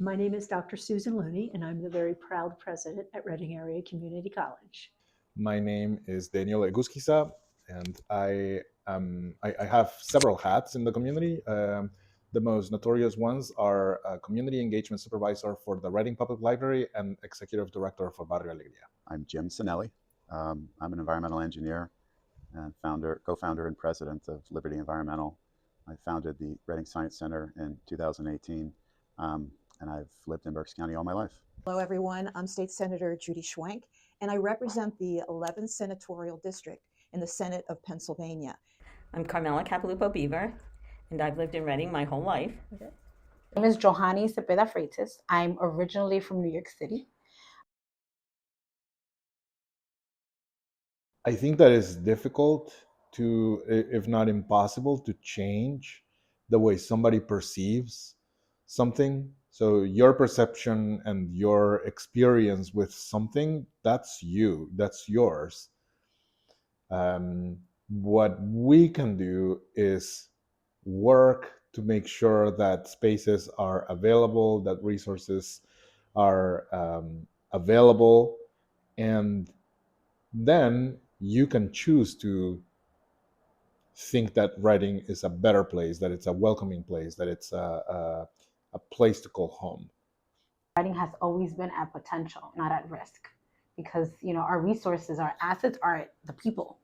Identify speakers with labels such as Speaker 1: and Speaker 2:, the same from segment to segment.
Speaker 1: My name is Dr. Susan Looney, and I'm the very proud president at Reading Area Community College.
Speaker 2: My name is Daniel Eguskisa, and I have several hats in the community. The most notorious ones are Community Engagement Supervisor for the Reading Public Library and Executive Director for Barrio Alegría.
Speaker 3: I'm Jim Sinelli. I'm an environmental engineer and co-founder and president of Liberty Environmental. I founded the Reading Science Center in 2018, and I've lived in Berks County all my life.
Speaker 4: Hello, everyone. I'm State Senator Judy Schwenk, and I represent the 11th Senatorial District in the Senate of Pennsylvania.
Speaker 5: I'm Carmela Capilupo Beaver, and I've lived in Reading my whole life.
Speaker 6: My name is Johanny Cepeda Freitas. I'm originally from New York City.
Speaker 2: I think that it's difficult to, if not impossible, to change the way somebody perceives something. So your perception and your experience with something, that's you, that's yours. What we can do is work to make sure that spaces are available, that resources are available, and then you can choose to think that Reading is a better place, that it's a welcoming place, that it's a place to call home.
Speaker 6: Reading has always been at potential, not at risk, because our resources, our assets are the people.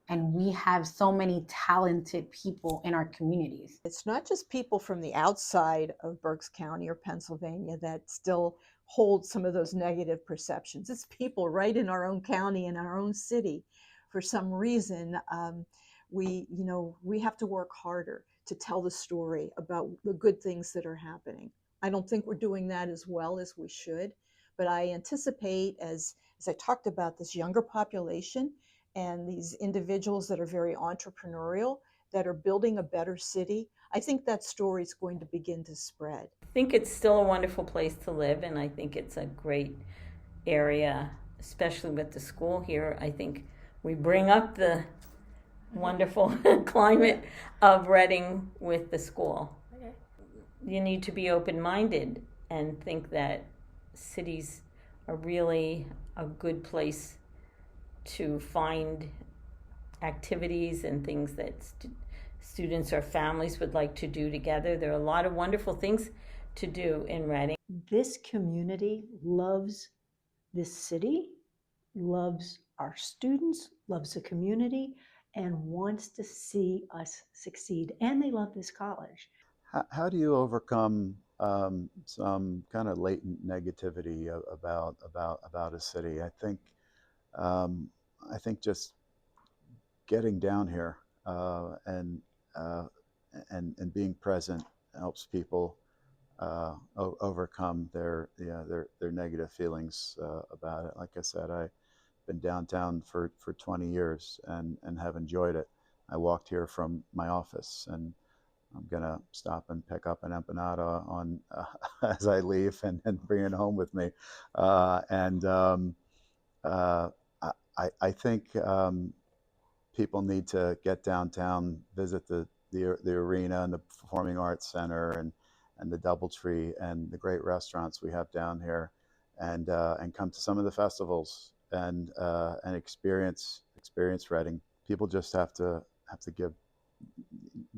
Speaker 6: And we have so many talented people in our communities.
Speaker 4: It's not just people from the outside of Berks County or Pennsylvania that still hold some of those negative perceptions. It's people right in our own county and our own city. For some reason, we have to work harder to tell the story about the good things that are happening. I don't think we're doing that as well as we should, but I anticipate, as I talked about, this younger population and these individuals that are very entrepreneurial, that are building a better city, I think that story is going to begin to spread.
Speaker 5: I think it's still a wonderful place to live, and I think it's a great area, especially with the school here. I think we bring up the wonderful climate of Reading with the school. Okay. You need to be open-minded and think that cities are really a good place to find activities and things that students or families would like to do together. There are a lot of wonderful things to do in Reading.
Speaker 1: This community loves this city, loves our students, loves the community, and wants to see us succeed. And they love this college.
Speaker 3: How do you overcome some kind of latent negativity about a city? I think just getting down here and being present helps people overcome their negative feelings about it. Like I said, I've been downtown for 20 years and have enjoyed it. I walked here from my office, and I'm gonna stop and pick up an empanada on as I leave and bring it home with me. I think people need to get downtown, visit the arena and the Performing Arts Center and the DoubleTree and the great restaurants we have down here, and come to some of the festivals and experience Reading. People just have to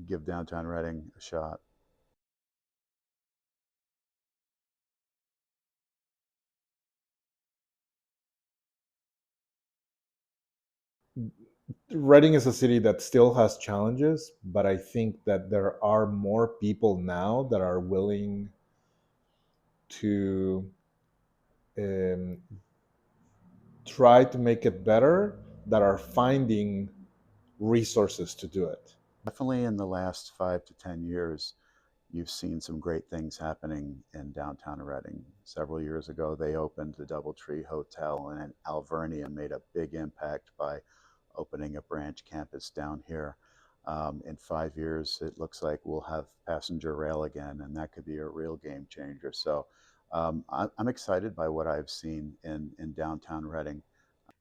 Speaker 3: give downtown Reading a shot.
Speaker 2: Reading is a city that still has challenges, but I think that there are more people now that are willing to try to make it better, that are finding resources to do it.
Speaker 3: Definitely in the last 5 to 10 years, you've seen some great things happening in downtown Reading. Several years ago, they opened the DoubleTree Hotel, and Alvernia made a big impact by opening a branch campus down here. In 5 years, it looks like we'll have passenger rail again, and that could be a real game changer. So I'm excited by what I've seen in downtown Reading.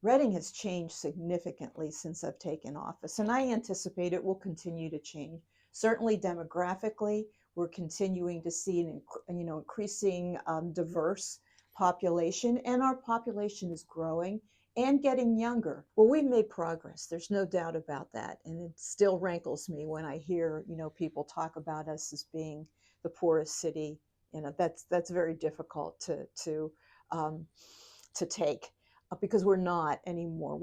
Speaker 4: Reading has changed significantly since I've taken office, and I anticipate it will continue to change. Certainly demographically, We're continuing to see an increasing diverse population, and our population is growing and getting younger. Well, we've made progress. There's no doubt about that. And it still rankles me when I hear, people talk about us as being the poorest city. That's very difficult to take, because we're not anymore.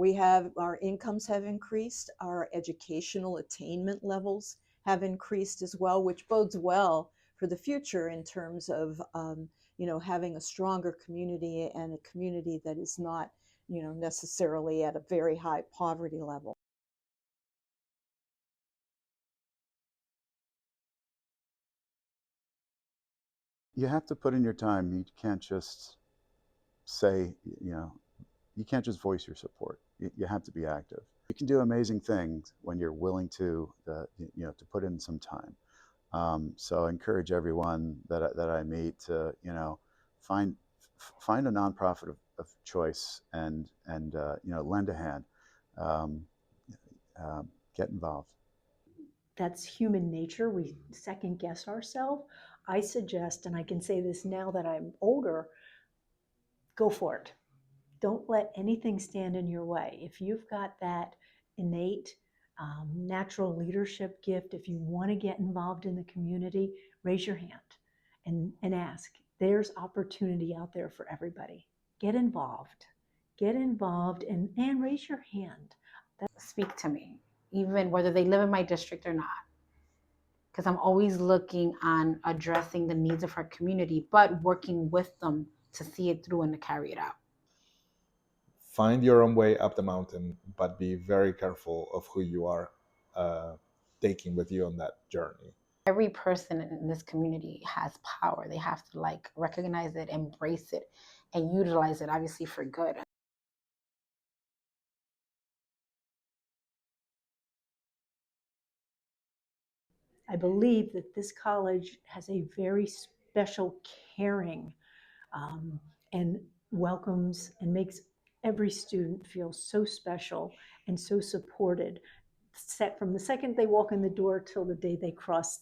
Speaker 4: Our incomes have increased, our educational attainment levels have increased as well, which bodes well for the future in terms of having a stronger community, and a community that is not necessarily at a very high poverty level.
Speaker 3: You have to put in your time. You can't just say, you can't just voice your support. You have to be active. You can do amazing things when you're willing to put in some time. So I encourage everyone that I meet to, find a nonprofit of choice, and lend a hand. Get involved.
Speaker 1: That's human nature. We second guess ourselves. I suggest, and I can say this now that I'm older, go for it. Don't let anything stand in your way. If you've got that innate natural leadership gift, if you want to get involved in the community, raise your hand and ask. There's opportunity out there for everybody. Get involved. Get involved and raise your hand.
Speaker 6: Speak to me, even whether they live in my district or not, because I'm always looking on addressing the needs of our community, but working with them to see it through and to carry it out.
Speaker 2: Find your own way up the mountain, but be very careful of who you are taking with you on that journey.
Speaker 6: Every person in this community has power. They have to recognize it, embrace it, and utilize it, obviously, for good.
Speaker 1: I believe that this college has a very special caring and welcomes and makes every student feel so special and so supported, set from the second they walk in the door till the day they cross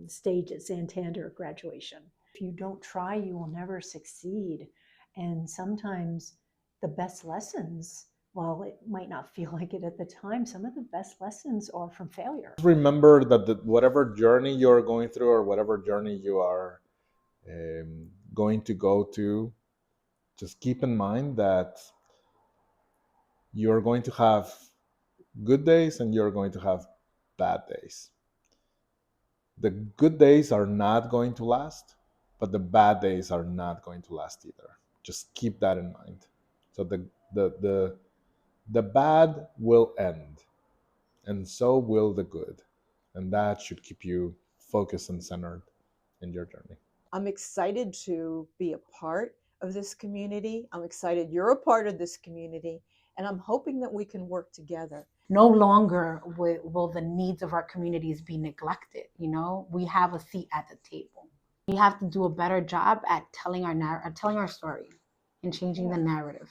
Speaker 1: stage at Santander graduation. If you don't try, you will never succeed. And sometimes the best lessons, while it might not feel like it at the time, some of the best lessons are from failure.
Speaker 2: Remember that whatever journey you're going through, or whatever journey you are going to go to, just keep in mind that you're going to have good days and you're going to have bad days. The good days are not going to last, but the bad days are not going to last either. Just keep that in mind. So the bad will end, and so will the good. And that should keep you focused and centered in your journey.
Speaker 4: I'm excited to be a part of this community. I'm excited you're a part of this community, and I'm hoping that we can work together.
Speaker 6: No longer will the needs of our communities be neglected. We have a seat at the table. We have to do a better job at telling our story and changing the narrative.